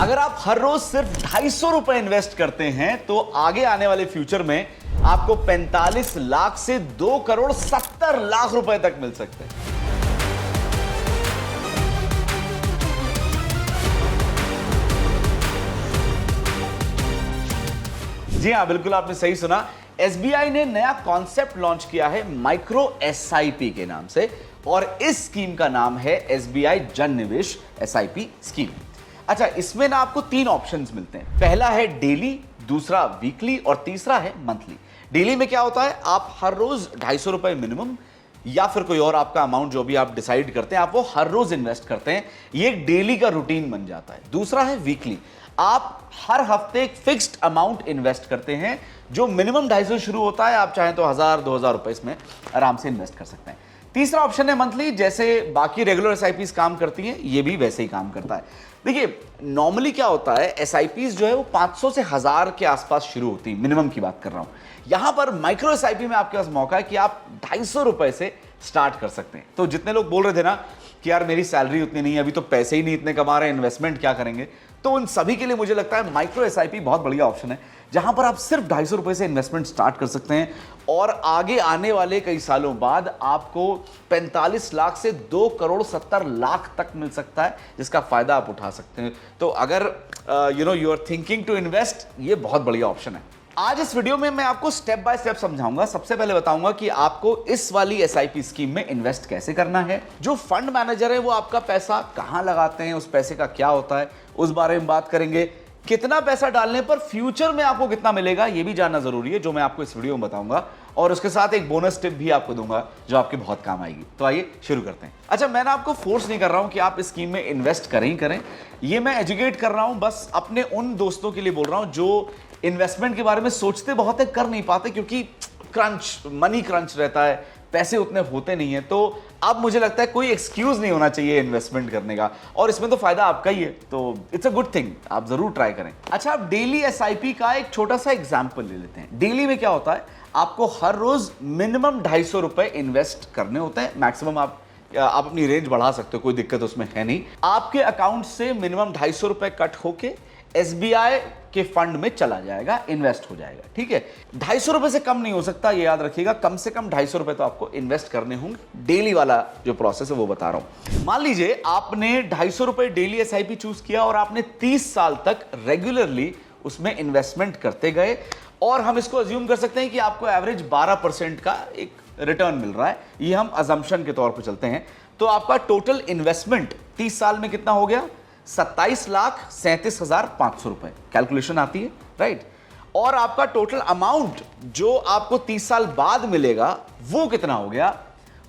अगर आप हर रोज सिर्फ 250 रुपए इन्वेस्ट करते हैं तो आगे आने वाले फ्यूचर में आपको 45 लाख से 2 करोड़ 70 लाख रुपए तक मिल सकते हैं। जी हां, बिल्कुल आपने सही सुना। एसबीआई ने नया कॉन्सेप्ट लॉन्च किया है माइक्रो एसआईपी के नाम से, और इस स्कीम का नाम है एसबीआई जन निवेश एसआईपी स्कीम। अच्छा, इसमें ना आपको 3 ऑप्शंस मिलते हैं। पहला है डेली, दूसरा वीकली और तीसरा है मंथली। डेली में क्या होता है, आप हर रोज 250 रुपए मिनिमम या फिर कोई और आपका अमाउंट जो भी आप डिसाइड करते हैं, आप वो हर रोज इन्वेस्ट करते हैं। ये एक डेली का रूटीन बन जाता है। दूसरा है वीकली, आप हर हफ्ते एक फिक्स्ड अमाउंट इन्वेस्ट करते हैं जो मिनिमम 250 शुरू होता है। आप चाहें तो 1000-2000 रुपए इसमें आराम से इन्वेस्ट कर सकते हैं। तीसरा ऑप्शन है मंथली, जैसे बाकी रेगुलर एसआईपीज काम करती हैं, ये भी वैसे ही काम करता है। देखिए, नॉर्मली क्या होता है, एसआईपीज जो है वो 500 से 1000 के आसपास शुरू होती है, मिनिमम की बात कर रहा हूं। यहां पर माइक्रो एसआईपी में आपके पास मौका है कि आप 250 रुपए से स्टार्ट कर सकते हैं। तो जितने लोग बोल रहे थे ना कि यार मेरी सैलरी उतनी नहीं है, अभी तो पैसे ही नहीं इतने कमा रहे हैं, इन्वेस्टमेंट क्या करेंगे, तो उन सभी के लिए मुझे लगता है माइक्रो एसआईपी बहुत बढ़िया ऑप्शन है, जहां पर आप सिर्फ 250 रुपए से इन्वेस्टमेंट स्टार्ट कर सकते हैं और आगे आने वाले कई सालों बाद आपको 45 लाख से 2 करोड़ 70 लाख तक मिल सकता है, जिसका फायदा आप उठा सकते हैं। तो अगर you are thinking to invest, ये बहुत बढ़िया ऑप्शन है। आज इस वीडियो में मैं आपको स्टेप बाय स्टेप समझाऊंगा। सबसे पहले बताऊंगा कि आपको इस वाली एसआईपी स्कीम में इन्वेस्ट कैसे करना है, जो फंड मैनेजर है वो आपका पैसा कहां लगाते हैं, उस पैसे का क्या होता है, उस बारे में बात करेंगे। कितना पैसा डालने पर फ्यूचर में आपको कितना मिलेगा, ये भी जानना जरूरी है, जो मैं आपको इस वीडियो में बताऊंगा, और उसके साथ एक बोनस टिप भी आपको दूंगा जो आपके बहुत काम आएगी। तो आइए शुरू करते हैं। अच्छा, मैं ना आपको फोर्स नहीं कर रहा हूं कि आप इस स्कीम में इन्वेस्ट करें ही करें, ये मैं एजुकेट कर रहा हूं, बस अपने उन दोस्तों के लिए बोल रहा हूं जो इन्वेस्टमेंट के बारे में सोचते बहुत है, कर नहीं पाते क्योंकि मनी क्रंच रहता है, पैसे उतने होते नहीं है। तो अब मुझे लगता है कोई एक्सक्यूज नहीं होना चाहिए इन्वेस्टमेंट करने का, और इसमें तो फायदा आपका ही है, तो इट्स अ गुड थिंग, आप जरूर ट्राई करें। अच्छा, आप डेली एसआईपी का एक छोटा सा एग्जांपल ले लेते हैं। डेली में क्या होता है, आपको हर रोज मिनिमम 250 रुपए इन्वेस्ट करने होते हैं। मैक्सिमम आप अपनी रेंज बढ़ा सकते हो, कोई दिक्कत उसमें है नहीं। आपके अकाउंट से मिनिमम 250 रुपए कट होके एसबीआई के फंड में चला जाएगा, इन्वेस्ट हो जाएगा। ठीक है, 250 रुपए से कम नहीं हो सकता, ये याद रखिएगा। कम से कम 250 रुपए तो आपको इन्वेस्ट करने होंगे। डेली वाला जो प्रोसेस है वो बता रहा हूं। मान लीजिए आपने 250 रुपए डेली एसआईपी चूज किया और आपने 30 साल तक रेगुलरली उसमें इन्वेस्टमेंट करते गए, और हम इसको अज्यूम कर सकते हैं कि आपको एवरेज 12% का एक रिटर्न मिल रहा है। ये हम अजम्पशन के तौर पर चलते हैं। तो आपका टोटल इन्वेस्टमेंट 30 साल में कितना हो गया, 27,37,500 रुपए कैलकुलेशन आती है, राइट। और आपका टोटल अमाउंट जो आपको 30 साल बाद मिलेगा वो कितना हो गया,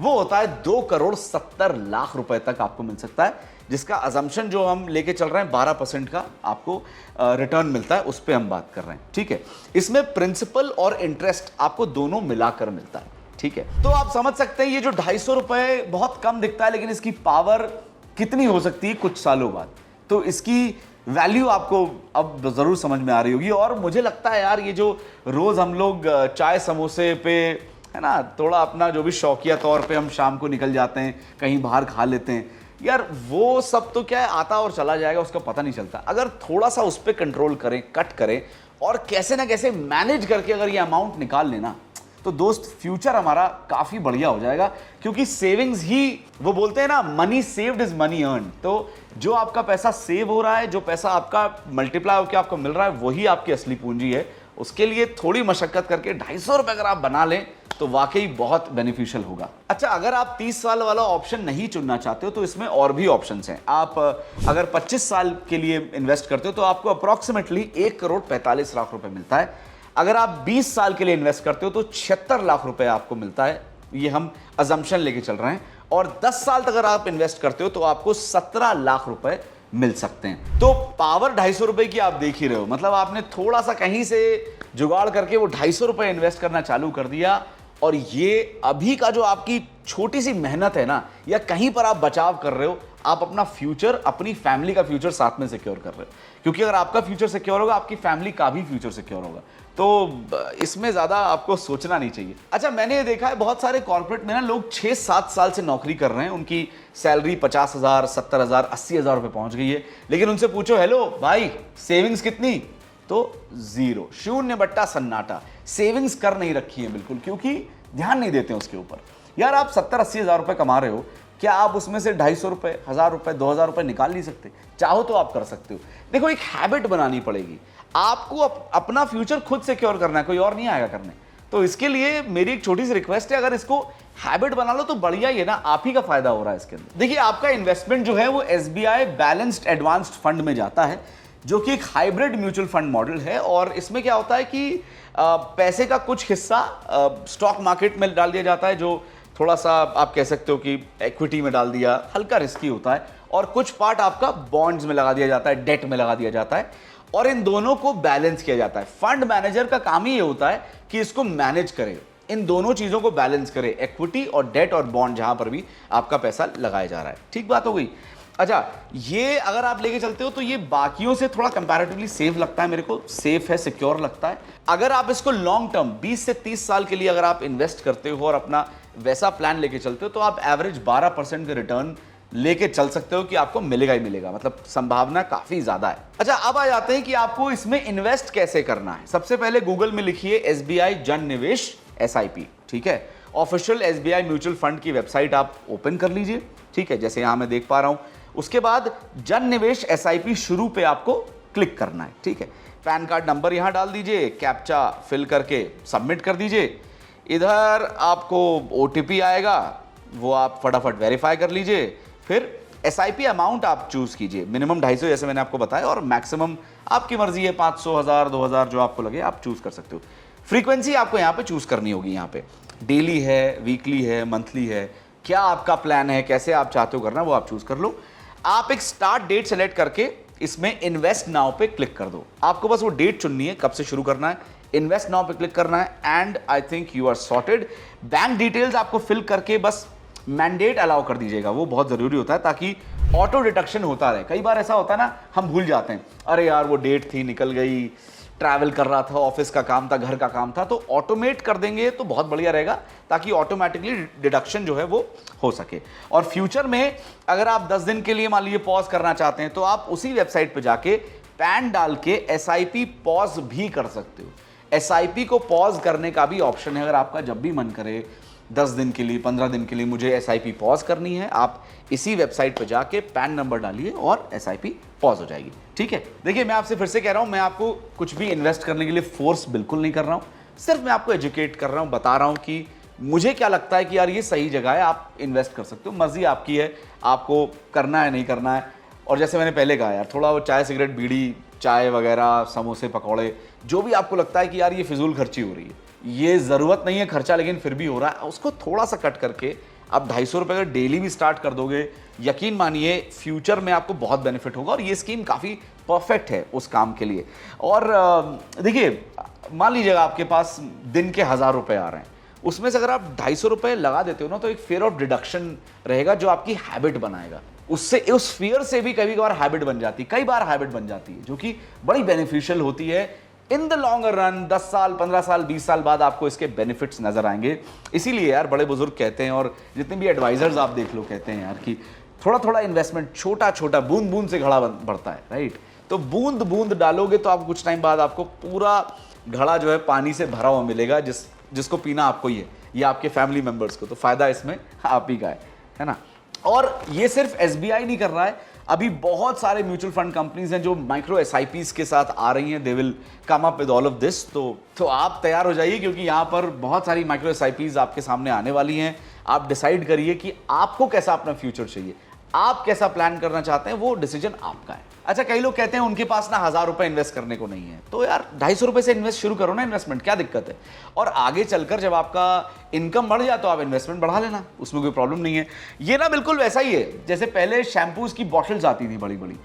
वो होता है 2 करोड़ 70 लाख रुपए तक आपको मिल सकता है, जिसका अजम्पशन जो हम लेके चल रहे हैं 12% का आपको रिटर्न मिलता है, उस पर हम बात कर रहे हैं। ठीक है, इसमें प्रिंसिपल और इंटरेस्ट आपको दोनों मिलाकर मिलता है। ठीक है, तो आप समझ सकते हैं ये जो 250 रुपए बहुत कम दिखता है, लेकिन इसकी पावर कितनी हो सकती है कुछ सालों बाद। तो इसकी वैल्यू आपको अब जरूर समझ में आ रही होगी। और मुझे लगता है यार, ये जो रोज हम लोग चाय समोसे पे है ना, थोड़ा अपना जो भी शौकिया तौर पे हम शाम को निकल जाते हैं, कहीं बाहर खा लेते हैं यार, वो सब तो क्या है, आता और चला जाएगा, उसका पता नहीं चलता। अगर थोड़ा सा उस पर कंट्रोल करें, कट करें, और कैसे ना कैसे मैनेज करके अगर ये अमाउंट निकाल लेना, तो दोस्त फ्यूचर हमारा काफी बढ़िया हो जाएगा। क्योंकि सेविंग्स ही, वो बोलते हैं ना, money saved is money earn. तो जो आपका पैसा सेव हो रहा है, जो पैसा आपका मल्टीप्लाई होकर आपको मिल रहा है, वही आपकी असली पूंजी है। उसके लिए थोड़ी मशक्कत करके 250 रुपए अगर आप बना लें तो वाकई बहुत बेनिफिशियल होगा। अच्छा, अगर आप 30 साल वाला ऑप्शन नहीं चुनना चाहते हो तो इसमें और भी ऑप्शंस हैं। आप अगर 25 साल के लिए इन्वेस्ट करते हो तो आपको अप्रोक्सीमेटली 1 करोड़ 45 लाख रुपए मिलता है। अगर आप 20 साल के लिए इन्वेस्ट करते हो तो 76 लाख रुपए आपको मिलता है, ये हम अजम्पशन लेके चल रहे हैं। और 10 साल तक अगर आप इन्वेस्ट करते हो तो आपको 17 लाख रुपए मिल सकते हैं। तो पावर 250 रुपए की आप देख ही रहे हो, मतलब आपने थोड़ा सा कहीं से जुगाड़ करके वो 250 रुपए इन्वेस्ट करना चालू कर दिया, और ये अभी का जो आपकी छोटी सी मेहनत है ना, या कहीं पर आप बचाव कर रहे हो, आप अपना फ्यूचर, अपनी फैमिली का फ्यूचर साथ में सिक्योर कर रहे हो। क्योंकि अगर आपका फ्यूचर सिक्योर होगा, आपकी फैमिली का भी फ्यूचर सिक्योर होगा। तो इसमें ज़्यादा आपको सोचना नहीं चाहिए। अच्छा, मैंने ये देखा है बहुत सारे कॉर्पोरेट में ना लोग 6-7 साल से नौकरी कर रहे हैं, उनकी सैलरी 50,000, 70,000, 80,000 रुपये पहुंच गई है, लेकिन उनसे पूछो हेलो भाई सेविंग्स कितनी, तो जीरो, शून्य बट्टा सन्नाटा। सेविंग्स कर नहीं रखी है बिल्कुल, क्योंकि ध्यान नहीं देते हैं उसके ऊपर। यार आप 70-80 हज़ार रुपये कमा रहे हो, क्या आप उसमें से 250 रुपये, 1000 रुपये, 2000 रुपये निकाल नहीं सकते? चाहो तो आप कर सकते हो। देखो, एक हैबिट बनानी पड़ेगी आपको, अपना फ्यूचर खुद सिक्योर करना है, कोई और नहीं आएगा करने। तो इसके लिए मेरी एक छोटी सी रिक्वेस्ट है, अगर इसको हैबिट बना लो तो बढ़िया ही है ना, आप ही का फायदा हो रहा है इसके अंदर। देखिए, आपका इन्वेस्टमेंट जो है वो SBI बैलेंस्ड एडवांस्ड फंड में जाता है, जो कि एक हाइब्रिड म्यूचुअल फंड मॉडल है। और इसमें क्या होता है कि पैसे का कुछ हिस्सा स्टॉक मार्केट में डाल दिया जाता है, जो थोड़ा सा आप कह सकते हो कि इक्विटी में डाल दिया, हल्का रिस्की होता है, और कुछ पार्ट आपका बॉन्ड्स में लगा दिया जाता है, डेट में लगा दिया जाता है, और इन दोनों को बैलेंस किया जाता है। फंड मैनेजर का काम ही ये होता है कि इसको मैनेज करे, इन दोनों चीजों को बैलेंस करे, इक्विटी और डेट और बॉन्ड, जहां पर भी आपका पैसा लगाया जा रहा है। ठीक बात हो गई। अच्छा, ये अगर आप लेके चलते हो तो ये बाकियों से थोड़ा कंपैरेटिवली सेफ लगता है मेरे को, सेफ है, सिक्योर लगता है। अगर आप इसको लॉन्ग टर्म 20 से 30 साल के लिए अगर आप इन्वेस्ट करते हो और अपना वैसा प्लान लेके चलते हो, तो आप एवरेज 12% के रिटर्न लेके चल सकते हो कि आपको मिलेगा ही मिलेगा, मतलब संभावना काफी ज्यादा है। अच्छा, अब आ जाते हैं कि आपको इसमें इन्वेस्ट कैसे करना है। सबसे पहले गूगल में लिखिए SBI जन निवेश SIP, ठीक है। ऑफिशियल SBI म्यूचुअल फंड की वेबसाइट आप ओपन कर लीजिए, ठीक है, जैसे यहां मैं देख पा रहा हूं। उसके बाद जन निवेश SIP शुरू पे आपको क्लिक करना है, ठीक है। पैन कार्ड नंबर यहां डाल दीजिए, कैप्चा फिल करके सबमिट कर दीजिए। इधर आपको OTP आएगा, वो आप फटाफट वेरीफाई कर लीजिए। फिर SIP अमाउंट आप चूज कीजिए, मिनिमम 250 जैसे मैंने आपको बताया, और मैक्सिमम आपकी मर्जी है, 500, 1000, 2000 जो आपको लगे आप चूज कर सकते हो। फ्रीक्वेंसी आपको यहाँ पे चूज करनी होगी, यहाँ पे डेली है, वीकली है, मंथली है, क्या आपका प्लान है, कैसे आप चाहते हो करना, वो आप चूज कर लो। आप एक स्टार्ट डेट सेलेक्ट करके इसमें इन्वेस्ट नाउ पे क्लिक कर दो। आपको बस वो डेट चुननी है, कब से शुरू करना है, इन्वेस्ट नाउ पे क्लिक करना है, and I think you are sorted. Bank details आपको फिल करके बस मैंडेट अलाउ कर दीजिएगा, वो बहुत जरूरी होता है, ताकि ऑटो डिडक्शन होता रहे। कई बार ऐसा होता है ना, हम भूल जाते हैं, अरे यार वो डेट थी, निकल गई, ट्रैवल कर रहा था, ऑफिस का काम था, घर का काम था। तो ऑटोमेट कर देंगे तो बहुत बढ़िया रहेगा, ताकि ऑटोमेटिकली डिडक्शन जो है वो हो सके। और फ्यूचर में अगर आप 10 दिन के लिए मान लीजिए पॉज करना चाहते हैं, तो आप उसी वेबसाइट पे जाके पैन डाल के SIP पॉज भी कर सकते हो। SIP को पॉज करने का भी ऑप्शन है, अगर आपका जब भी मन करे 10 दिन के लिए, 15 दिन के लिए मुझे SIP पॉज करनी है, आप इसी वेबसाइट पे जाके पैन नंबर डालिए और SIP पॉज हो जाएगी, ठीक है। देखिए, मैं आपसे फिर से कह रहा हूं, मैं आपको कुछ भी इन्वेस्ट करने के लिए फोर्स बिल्कुल नहीं कर रहा हूं, सिर्फ मैं आपको एजुकेट कर रहा हूं, बता रहा हूं कि मुझे क्या लगता है कि यार ये सही जगह है, आप इन्वेस्ट कर सकते हो, मर्जी आपकी है, आपको करना है नहीं करना है। और जैसे मैंने पहले कहा यार, थोड़ा वो चाय सिगरेट बीड़ी, चाय वगैरह, समोसे पकौड़े, जो भी आपको लगता है कि यार ये फिजूल खर्ची हो रही है, ये ज़रूरत नहीं है खर्चा, लेकिन फिर भी हो रहा है, उसको थोड़ा सा कट करके आप 250 रुपये अगर डेली भी स्टार्ट कर दोगे, यकीन मानिए फ्यूचर में आपको बहुत बेनिफिट होगा। और ये स्कीम काफ़ी परफेक्ट है उस काम के लिए। और देखिए, मान लीजिएगा आपके पास दिन के 1000 रुपये आ रहे हैं, उसमें से अगर आप 250 रुपये लगा देते हो ना, तो एक फेयर ऑफ डिडक्शन रहेगा जो आपकी हैबिट बनाएगा। उससे, उस फियर से भी कई बार हैबिट बन जाती है, कई बार हैबिट बन जाती है, जो कि बड़ी बेनिफिशियल होती है। इन द लॉन्गर रन 10 साल, 15 साल, 20 साल बाद आपको इसके बेनिफिट्स नजर आएंगे। इसीलिए यार बड़े बुजुर्ग कहते हैं, और जितने भी एडवाइजर्स आप देख लो, कहते हैं यार कि थोड़ा थोड़ा इन्वेस्टमेंट, छोटा छोटा, बूंद बूंद से घड़ा बढ़ता है, राइट। तो बूंद बूंद डालोगे तो आप कुछ टाइम बाद आपको पूरा घड़ा जो है पानी से भरा हुआ मिलेगा, जिसको पीना आपको ही है, या आपके फैमिली मेंबर्स को। तो फायदा इसमें आप ही का है ना। और ये सिर्फ SBI नहीं कर रहा है, अभी बहुत सारे म्यूचुअल फंड कंपनीज हैं जो माइक्रो SIPs के साथ आ रही हैं। They will come up with all of this. तो आप तैयार हो जाइए, क्योंकि यहाँ पर बहुत सारी माइक्रो SIPs आपके सामने आने वाली हैं। आप डिसाइड करिए कि आपको कैसा अपना फ्यूचर चाहिए, आप कैसा प्लान करना चाहते हैं, वो डिसीजन आपका है। अच्छा, कई लोग कहते हैं उनके पास ना 1000 रुपए इन्वेस्ट करने को नहीं है, तो यार 250 रुपए से इन्वेस्ट शुरू करो ना, इन्वेस्टमेंट क्या दिक्कत है। और आगे चलकर जब आपका इनकम बढ़ जाए तो आप इन्वेस्टमेंट बढ़ा लेना, उसमें कोई प्रॉब्लम नहीं है। ये ना बिल्कुल वैसा ही है जैसे पहले शैम्पूज की बॉटल्स आती थी बड़ी बड़ी,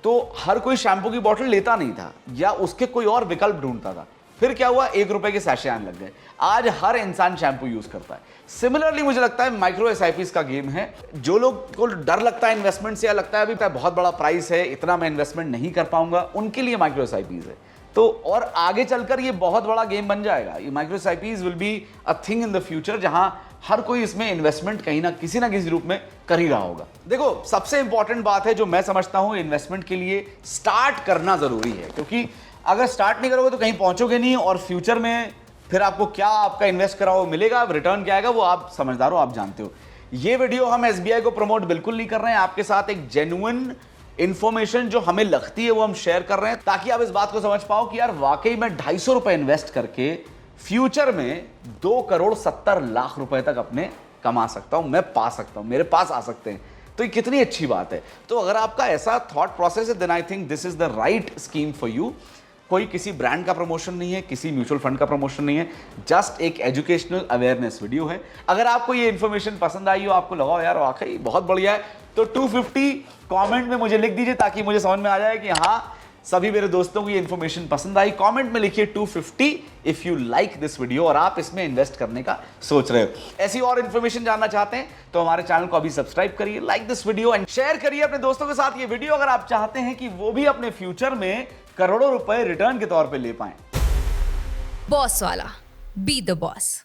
तो हर कोई शैम्पू की बॉटल लेता नहीं था, या उसके कोई और विकल्प ढूंढता था। फिर क्या हुआ, 1 रुपए के सैशे आने लग गए। आज हर इंसान शैम्पू यूज करता है। सिमिलरली मुझे लगता है माइक्रो एसआईपीज का गेम है। जो लोग को डर लगता है इन्वेस्टमेंट से, या लगता है अभी बहुत बड़ा प्राइस है, इतना मैं इन्वेस्टमेंट नहीं कर पाऊंगा, उनके लिए माइक्रो एसआईपीज है। तो और आगे चलकर ये बहुत बड़ा गेम बन जाएगा। ये micro SIPs will be a thing in the future, जहां हर कोई इसमें इन्वेस्टमेंट कहीं ना किसी रूप में कर ही रहा होगा। देखो, सबसे इंपॉर्टेंट बात है जो मैं समझता हूं इन्वेस्टमेंट के लिए, स्टार्ट करना जरूरी है। क्योंकि अगर स्टार्ट नहीं करोगे तो कहीं पहुंचोगे नहीं, और फ्यूचर में फिर आपको क्या आपका इन्वेस्ट करा हो मिलेगा, रिटर्न क्या आएगा, वो आप समझदार हो, आप जानते हो। ये वीडियो हम एसबीआई को प्रमोट बिल्कुल नहीं कर रहे हैं, आपके साथ एक जेन्युइन इंफॉर्मेशन जो हमें लगती है वो हम शेयर कर रहे हैं, ताकि आप इस बात को समझ पाओ कि यार वाकई में 250 रुपए इन्वेस्ट करके फ्यूचर में 2,70,00,000 रुपए तक अपने कमा सकता हूं, मैं पा सकता हूं, मेरे पास आ सकते हैं। तो ये कितनी अच्छी बात है। तो अगर आपका ऐसा थॉट प्रोसेस है, then I think this is the right scheme for you. कोई किसी ब्रांड का प्रमोशन नहीं है, किसी म्यूचुअल फंड का प्रमोशन नहीं है, जस्ट एक एजुकेशनल अवेयरनेस वीडियो है। अगर आपको ये इन्फॉर्मेशन पसंद आई हो, आपको लगा हो यार वाकई बहुत बढ़िया है, तो 250 कमेंट में मुझे लिख दीजिए, ताकि मुझे समझ में आ जाए कि हाँ सभी मेरे दोस्तों को ये इन्फॉर्मेशन पसंद आई। कमेंट में लिखिए 250 if you like this video और आप इसमें इन्वेस्ट करने का सोच रहे हो। ऐसी और इन्फॉर्मेशन जानना चाहते हैं तो हमारे चैनल को अभी सब्सक्राइब करिए, like this video and share करिए अपने दोस्तों के साथ ये वीडियो, अगर आप चाहते हैं कि वो भी अपने फ्यूचर में करोड़ों रुपए रिटर्न के तौर पे ले पाएं। बॉस वाला, बी द बॉस।